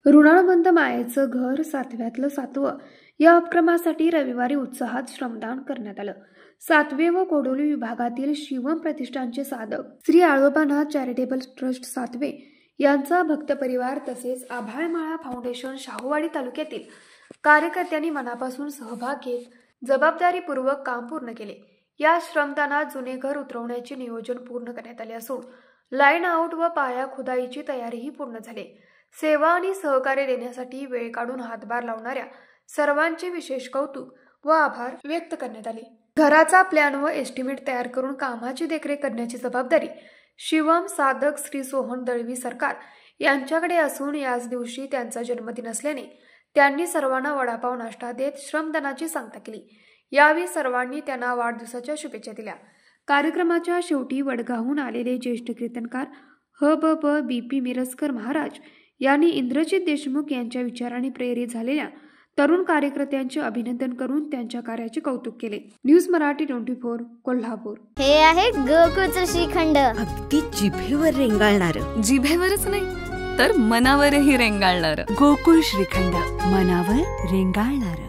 ऋणानुबंध मायेचं घर सातव्यातलं सातवं या उपक्रमासाठी रविवारी उत्साहात श्रमदान करण्यात आलं। सातवे व कोडोली विभागातील शिवम प्रतिष्ठानचे साधक श्री आळोबानाथ चॅरिटेबल ट्रस्ट सातवे यांचा भक्त परिवार तसेच आभाळमाळा फाउंडेशन शाहूवाडी तालुक्यातील कार्यकर्त्यांनी मनापासून सहभाग घेत जबाबदारीपूर्वक काम पूर्ण केले। या श्रमदानात जुने घर उतरवण्याचे नियोजन पूर्ण करण्यात आले असून लाईन आउट व पाया खुदाईची तयारीही पूर्ण झाली। सेवा आणि सहकार्य देण्यासाठी वेळ काढून हातभार लावणाऱ्या सर्वांचे विशेष कौतुक व आभार व्यक्त करण्यात आले। घराचा प्लॅन व एस्टिमेट तयार करून कामाची देखरेख करण्याची जबाबदारी शिवम साधक श्री सोहन दळवी सरकार यांच्याकडे असून याच दिवशी त्यांचा जन्मदिन असल्याने त्यांनी सर्वांना वडापाव नाश्ता देत श्रमदानाची सांगता केली। यावेळी सर्वांनी त्यांना वाढदिवसाच्या शुभेच्छा दिल्या। कार्यक्रमाच्या शेवटी वडगावहून आलेले ज्येष्ठ कीर्तनकार ह.ब.प. बी.पी. मिरजकर महाराज यांनी इंद्रजित देशमुख यांच्या विचारांनी प्रेरित झालेल्या तरुण कार्यकर्त्यांचे अभिनंदन करून त्यांच्या कार्याचे कौतुक केले। न्यूज मराठी 24 कोल्हापूर। हे आहे गोकुळचं श्रीखंड, अगदी जिभेवर रेंगाळणार, जिभेवरच नाही तर मनावरही रेंगाळणार गोकुळ श्रीखंड, मनावर रेंगाळणार।